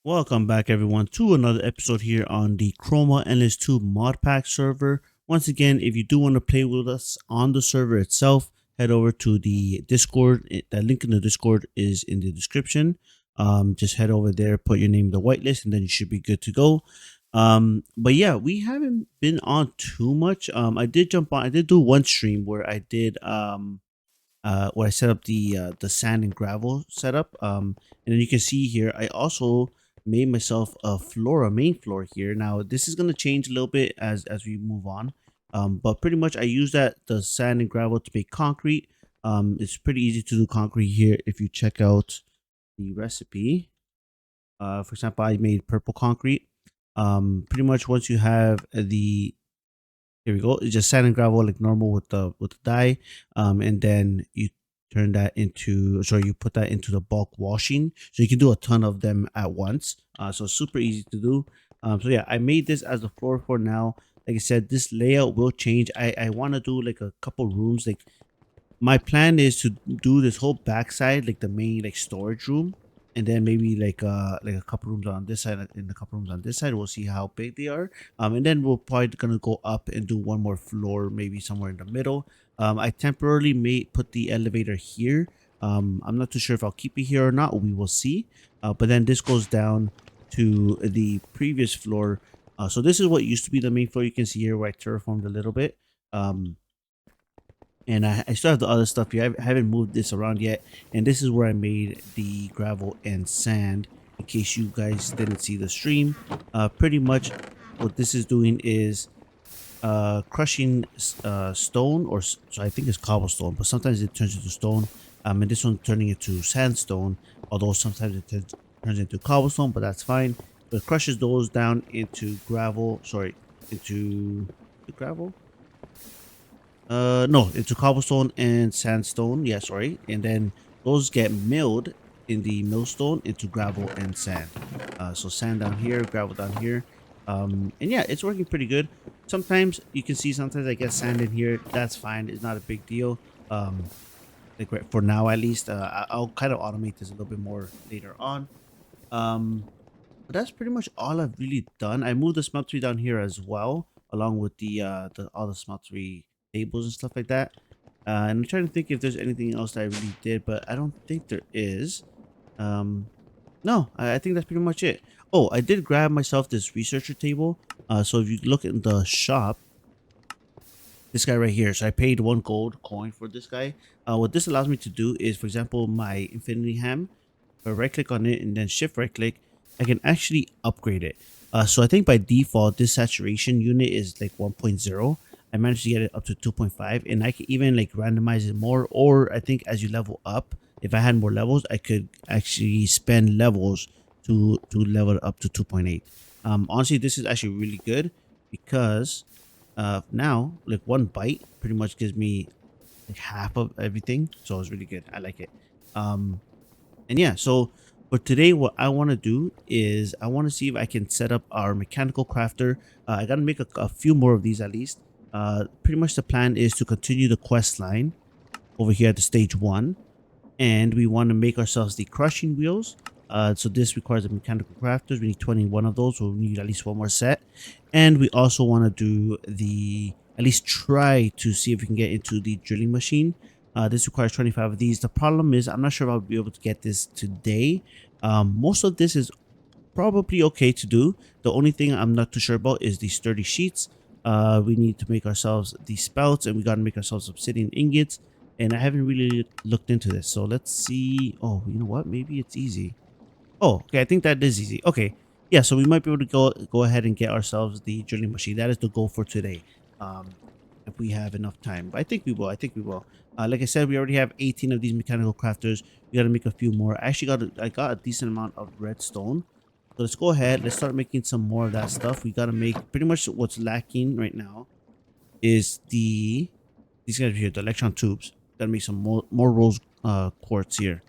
Welcome back everyone to another episode here on the Chroma Endless 2 mod pack server. Once again, if you do want to play with us on the server itself, head over to the Discord. The link in the Discord is in the description. Just head over there, put your name in the whitelist, and then you should be good to go. But yeah, we haven't been on too much. I did jump on. I did do one stream where I did where I set up the sand and gravel setup. And then you can see here, I also made myself a main floor here. Now this is gonna change a little bit as we move on. But pretty much I use the sand and gravel to make concrete. It's pretty easy to do concrete here if you check out the recipe. For example, I made purple concrete. Pretty much once you have the here we go. It's just sand and gravel like normal with the dye. And then you turn that into you put that into the bulk washing. So you can do a ton of them at once. So super easy to do. So yeah, I made this as a floor for now. Like I said, this layout will change. I want to do like a couple rooms. Like my plan is to do this whole backside, like the main like storage room, and then maybe like a couple rooms on this side and a couple rooms on this side. We'll see how big they are. And then we're probably gonna go up and do one more floor, maybe somewhere in the middle. I temporarily may put the elevator here. I'm not too sure if I'll keep it here or not. We will see. But then this goes down to the previous floor. So this is what used to be the main floor. You can see here where I terraformed a little bit. And I still have the other stuff here. I haven't moved this around yet. And this is where I made the gravel and sand. In case you guys didn't see the stream. Pretty much what this is doing is crushing stone, or so I think it's cobblestone, but sometimes it turns into stone. And this one turning into sandstone, although sometimes it turns into cobblestone, but that's fine. So it crushes those down into gravel. Sorry, into the gravel. No, into cobblestone and sandstone. Yeah, sorry. And then those get milled in the millstone into gravel and sand. So sand down here, gravel down here. And yeah, it's working pretty good. Sometimes you can see sometimes I get sand in here. That's fine. It's not a big deal. Like right, for now at least. I'll kind of automate this a little bit more later on. But that's pretty much all I've really done. I moved the smeltery down here as well, along with the all the smeltery tables and stuff like that. And I'm trying to think if there's anything else that I really did, but I don't think there is. No, I think that's pretty much it. Oh, I did grab myself this researcher table. So if you look in the shop, this guy right here. So I paid 1 gold coin for this guy. What this allows me to do is, for example, my infinity ham. If I right click on it and then shift right click, I can actually upgrade it. So I think by default, this saturation unit is like 1.0. I managed to get it up to 2.5, and I can even like randomize it more. Or I think as you level up, if I had more levels, I could actually spend levels to level it up to 2.8. Honestly, this is actually really good because now like one bite pretty much gives me like half of everything, so it's really good. I like it. And yeah, so for today, what I want to do is I want to see if I can set up our mechanical crafter. I gotta make a few more of these at least. Pretty much the plan is to continue the quest line over here at the stage 1, and we want to make ourselves the crushing wheels. So this requires a mechanical crafters. We need 21 of those, so we need at least one more set. And we also want to do at least try to see if we can get into the drilling machine. This requires 25 of these. The problem is I'm not sure if I'll be able to get this today. Most of this is probably okay to do. The only thing I'm not too sure about is the sturdy sheets. We need to make ourselves the spouts, and we got to make ourselves obsidian ingots. And I haven't really looked into this, so let's see. Oh, you know what? Maybe it's easy. Oh, okay. I think that is easy. Okay, yeah. So we might be able to go ahead and get ourselves the drilling machine. That is the goal for today. If we have enough time, but I think we will. I think we will. Like I said, we already have 18 of these mechanical crafters. We got to make a few more. I actually I got a decent amount of redstone. So let's go ahead. Let's start making some more of that stuff. We got to make pretty much what's lacking right now is these guys here, the electron tubes. Got to make some more rose quartz here.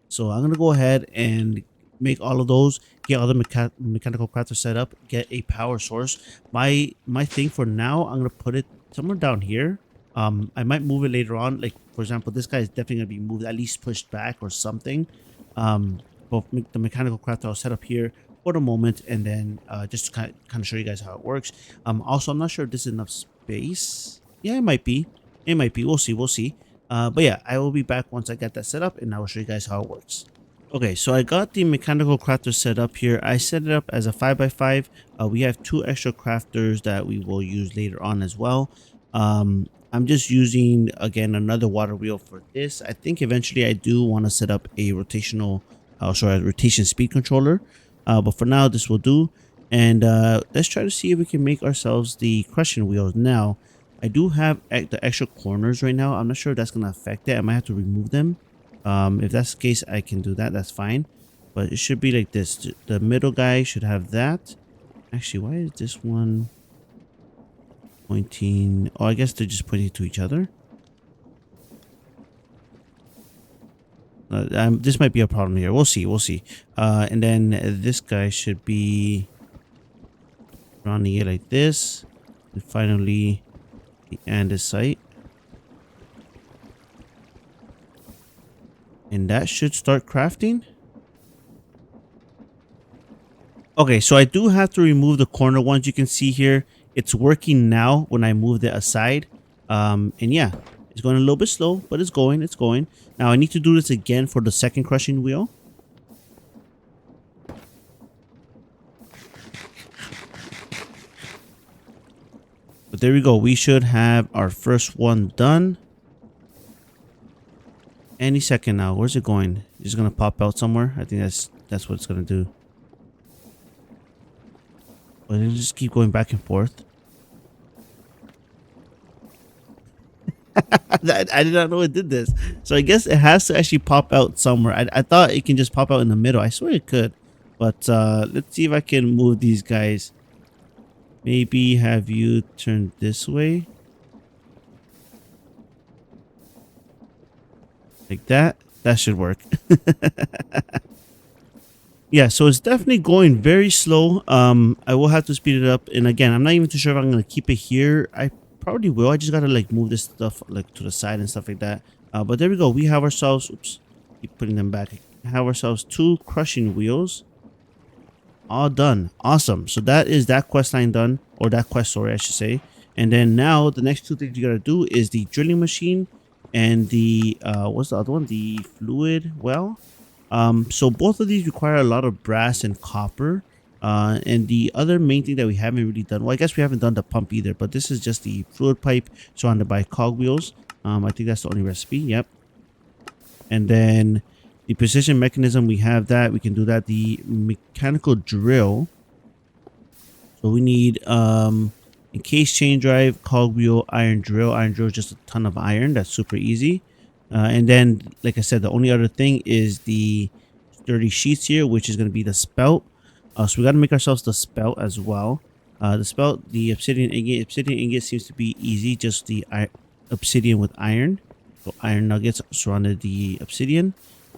So I'm gonna go ahead and make all of those, get all the mechanical crafters set up, get a power source. My thing for now, I'm gonna put it somewhere down here. I might move it later on. Like for example, this guy is definitely gonna be moved, at least pushed back or something. But the mechanical crafter I'll set up here. for the moment, and then just to kind of show you guys how it works. Also, I'm not sure if this is enough space. Yeah, it might be. It might be. We'll see. We'll see. But yeah, I will be back once I get that set up, and I will show you guys how it works. Okay, so I got the mechanical crafter set up here. I set it up as a 5x5. We have two extra crafters that we will use later on as well. I'm just using, again, another water wheel for this. I think eventually I do want to set up a a rotation speed controller. But for now, this will do. And let's try to see if we can make ourselves the crushing wheels. Now, I do have the extra corners right now. I'm not sure if that's going to affect it. I might have to remove them. If that's the case, I can do that. That's fine. But it should be like this. The middle guy should have that. Actually, why is this one pointing? Oh, I guess they're just pointing to each other. This might be a problem here. We'll see. We'll see. And then this guy should be rounding it like this. And finally, the andesite. And that should start crafting. Okay, so I do have to remove the corner ones. You can see here, it's working now when I moved it aside. And yeah, it's going a little bit slow, but it's going, it's going. Now I need to do this again for the second crushing wheel. But there we go. We should have our first one done. Any second now. Where's it going? It's just going to pop out somewhere. I think that's what it's going to do. But it'll just keep going back and forth. I did not know it did this. So I guess it has to actually pop out somewhere. I thought it can just pop out in the middle. I swear it could. But let's see if I can move these guys. Maybe have you turn this way. Like that. That should work. Yeah, so it's definitely going very slow. I will have to speed it up. And again, I'm not even too sure if I'm going to keep it here. I probably will. I just got to like move this stuff like to the side and stuff like that. But there we go. We have ourselves, oops, keep putting them back. Have ourselves two crushing wheels. All done. Awesome. So that is that quest line done, or that quest, sorry, I should say. And then now the next two things you got to do is the drilling machine and the, what's the other one? The fluid well. So both of these require a lot of brass and copper. And the other main thing that we haven't really done, well, I guess we haven't done the pump either, but this is just the fluid pipe surrounded by cogwheels. I think that's the only recipe. Yep. And then the precision mechanism, we have that. We can do that. The mechanical drill. So we need encased chain drive, cogwheel, iron drill. Iron drill is just a ton of iron. That's super easy. And then, like I said, the only other thing is the sturdy sheets here, which is going to be the spelt. So we got to make ourselves the spelt as well. The spelt, the obsidian ingot. Obsidian ingot seems to be easy, just the obsidian with iron. So iron nuggets surrounded the obsidian.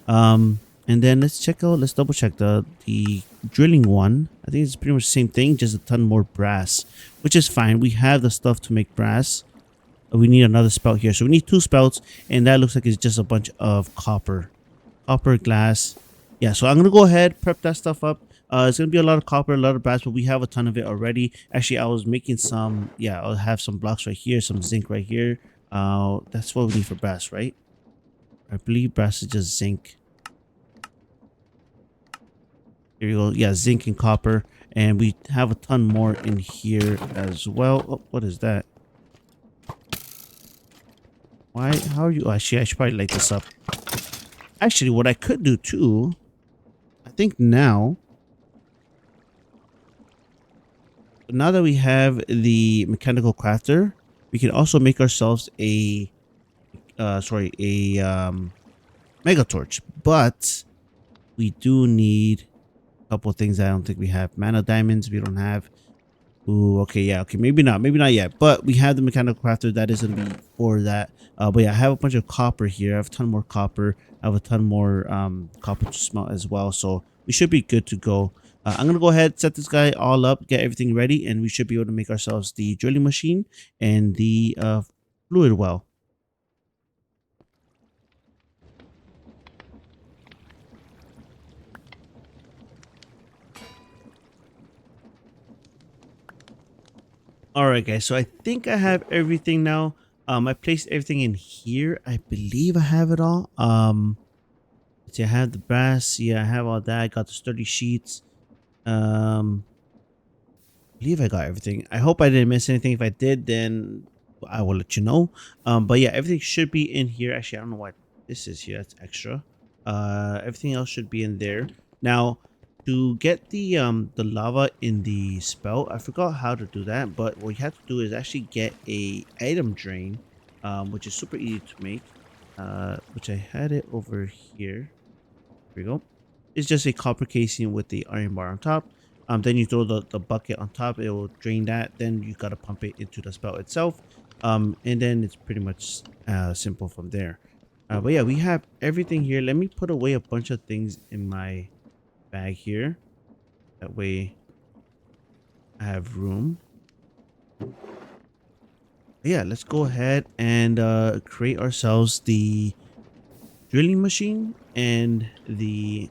And then let's double check the drilling one. I think it's pretty much the same thing, just a ton more brass, which is fine. We have the stuff to make brass. We need another spelt here. So we need two spelts, and that looks like it's just a bunch of copper glass. Yeah, so I'm gonna go ahead, prep that stuff up. It's gonna be a lot of copper, a lot of brass, but we have a ton of it already. Actually, I was making some, yeah, I'll have some blocks right here, some zinc right here. That's what we need for brass, right? I believe brass is just zinc. Here we go. Yeah, zinc and copper, and we have a ton more in here as well. Oh, what is that? Why? How are you? Oh, actually, I should probably light this up. Actually, what I could do too, I think now that we have the mechanical crafter, we can also make ourselves a, mega torch. But we do need a couple of things I don't think we have. Mana diamonds, we don't have. Ooh, okay, yeah, okay, maybe not yet, but we have the mechanical crafter that is gonna be for that. But yeah, I have a bunch of copper here. I have a ton more copper. I have a ton more copper to smelt as well, so we should be good to go. I'm gonna go ahead, set this guy all up, get everything ready, and we should be able to make ourselves the drilling machine and the fluid well. All right, guys. So I think I have everything now. I placed everything in here. I believe I have it all. Let's see, I have the brass. Yeah, I have all that. I got the sturdy sheets. Um, believe I got everything. I hope I didn't miss anything. If I did, then I will let you know. But yeah, everything should be in here. Actually, I don't know why this is here. That's extra. Everything else should be in there. Now, to get the lava in the spout, I forgot how to do that. But what you have to do is actually get a item drain, which is super easy to make. Which I had it over here. Here we go. It's just a copper casing with the iron bar on top. Then you throw the bucket on top, it will drain that. Then you gotta pump it into the spout itself. And then it's pretty much simple from there. But yeah, we have everything here. Let me put away a bunch of things in my bag here. That way I have room. Yeah, let's go ahead and create ourselves the drilling machine and the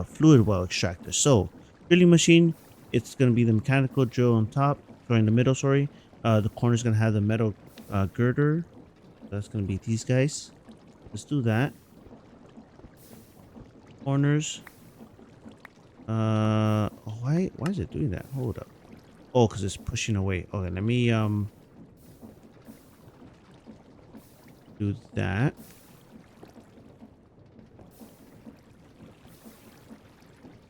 fluid well extractor. So drilling machine, it's going to be the mechanical drill on top, or in the middle, sorry. The corner is going to have the metal girder. That's going to be these guys. Let's do that. Corners. Why is it doing that? Hold up. Oh, because it's pushing away. Okay, let me do that.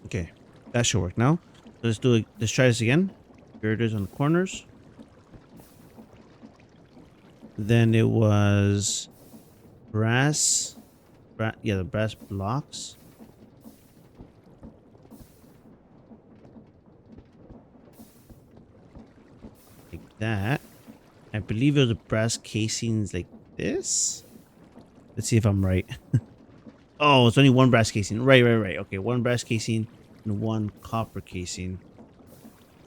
Okay, that should work now. So let's do it. Let's try this again. Girders on the corners. Then it was brass. Yeah, the brass blocks. Like that. I believe it was a brass casings like this. Let's see if I'm right. Oh, it's only one brass casing. Right. Okay, one brass casing and one copper casing.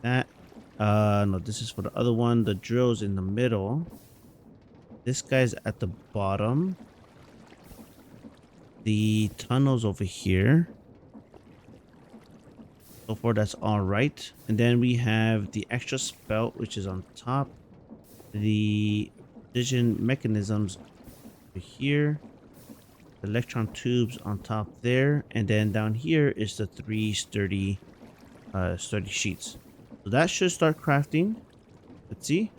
That. No, this is for the other one. The drill's in the middle. This guy's at the bottom. The tunnel's over here. So far, that's all right. And then we have the extra spout, which is on top. The precision mechanisms over here. The electron tubes on top there. And then down here is the three sturdy sheets. So that should start crafting. Let's see.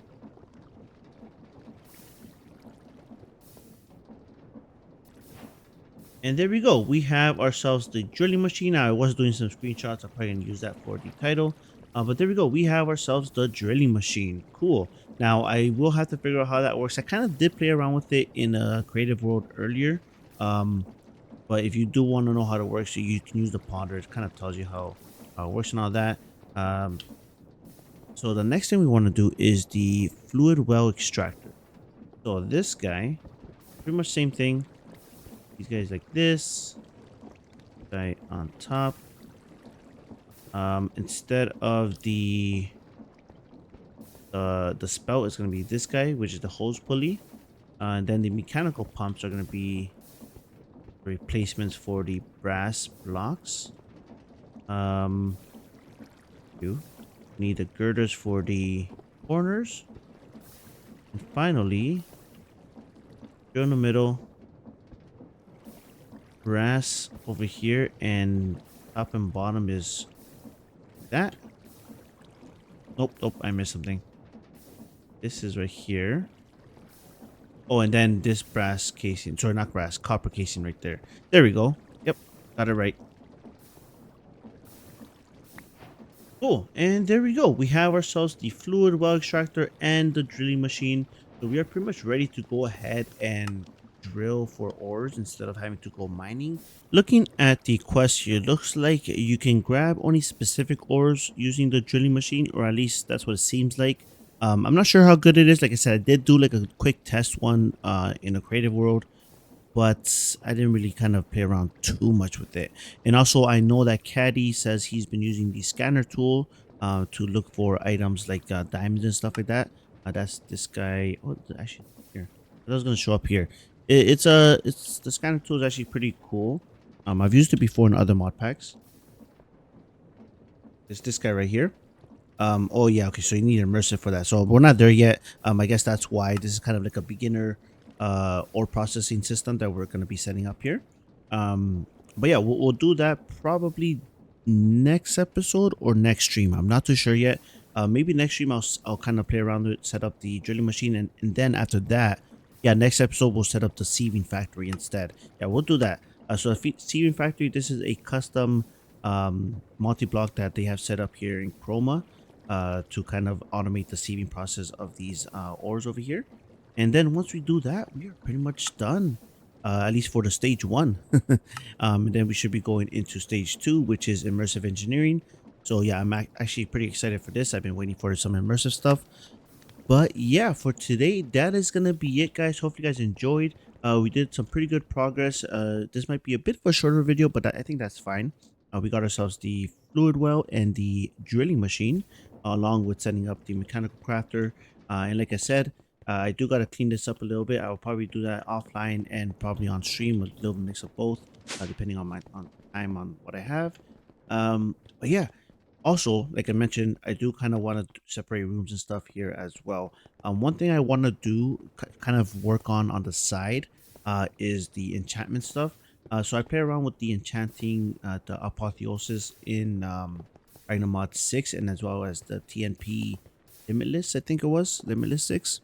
And there we go. We have ourselves the drilling machine. Now, I was doing some screenshots. I'm probably going to use that for the title. But there we go. We have ourselves the drilling machine. Cool. Now, I will have to figure out how that works. I kind of did play around with it in a creative world earlier. But if you do want to know how it works, so you can use the ponder. It kind of tells you how it works and all that. So the next thing we want to do is the fluid well extractor. So this guy, pretty much same thing. These guys like this. Guy on top. Instead of the spout, is going to be this guy, which is the hose pulley. And then the mechanical pumps are going to be replacements for the brass blocks. You need the girders for the corners. And finally, go in the middle. Brass over here, and top and bottom is that. Nope, I missed something. This is right here. Oh, and then this brass casing. Sorry, not brass, copper casing right there. There we go. Yep, got it right. Cool, and there we go. We have ourselves the fluid well extractor and the drilling machine. So we are pretty much ready to go ahead and drill for ores instead of having to go mining. Looking at the quest here, looks like you can grab only specific ores using the drilling machine, or at least that's what it seems like. I'm not sure how good it is. Like I said, I did do like a quick test one in a creative world, but I didn't really kind of play around too much with it. And also, I know that Caddy says he's been using the scanner tool to look for items like diamonds and stuff like that. That's this guy. Oh, actually, here. That was gonna show up here. It's the scanner tool is actually pretty cool. I've used it before in other mod packs. It's this guy right here. Oh yeah, okay. So you need immersive for that. So we're not there yet. I guess that's why this is kind of like a beginner or processing system that we're gonna be setting up here. Um, but yeah, we'll do that probably next episode or next stream. I'm not too sure yet. Maybe next stream I'll kind of play around with it, set up the drilling machine, and then after that, yeah, next episode we'll set up the sieving factory instead. Yeah, we'll do that. So the sieving factory, this is a custom multi-block that they have set up here in Chroma to kind of automate the sieving process of these ores over here. And then once we do that, we are pretty much done, at least for the stage one. And then we should be going into stage two, which is immersive engineering. So yeah, I'm actually pretty excited for this. I've been waiting for some immersive stuff. But yeah, for today, that is gonna be it, guys. Hope you guys enjoyed. We did some pretty good progress. This might be a bit of a shorter video, but I think that's fine. We got ourselves the fluid well and the drilling machine, along with setting up the mechanical crafter. And like I said, I do gotta clean this up a little bit. I will probably do that offline and probably on stream, a little mix of both, depending on my on time on what I have. But yeah, also, like I mentioned, I do kind of want to separate rooms and stuff here as well. One thing I want to do, kind of work on the side, is the enchantment stuff. So I play around with the enchanting, the apotheosis in Mod 6, and as well as the TNP Limitless, I think it was Limitless 6.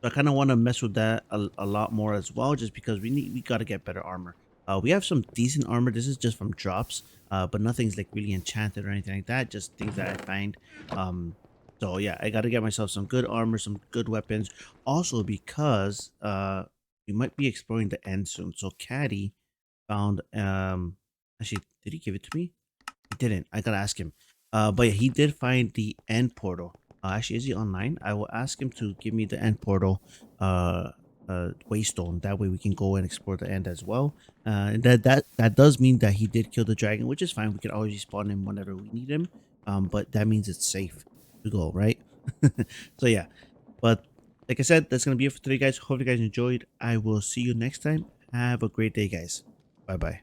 So I kind of want to mess with that a lot more as well, just because we got to get better armor. We have some decent armor. This is just from drops, but nothing's like really enchanted or anything like that. Just things that I find. So yeah, I got to get myself some good armor, some good weapons. Also because we might be exploring the end soon. So Caddy found actually, did he give it to me? He didn't. I gotta ask him. But yeah, he did find the end portal. Actually, is he online? I will ask him to give me the end portal, uh, waystone. That way we can go and explore the end as well. And that does mean that he did kill the dragon, which is fine. We can always spawn him whenever we need him. But that means it's safe to go, right? So yeah. But like I said, that's gonna be it for today, guys. Hope you guys enjoyed. I will see you next time. Have a great day, guys. Bye bye.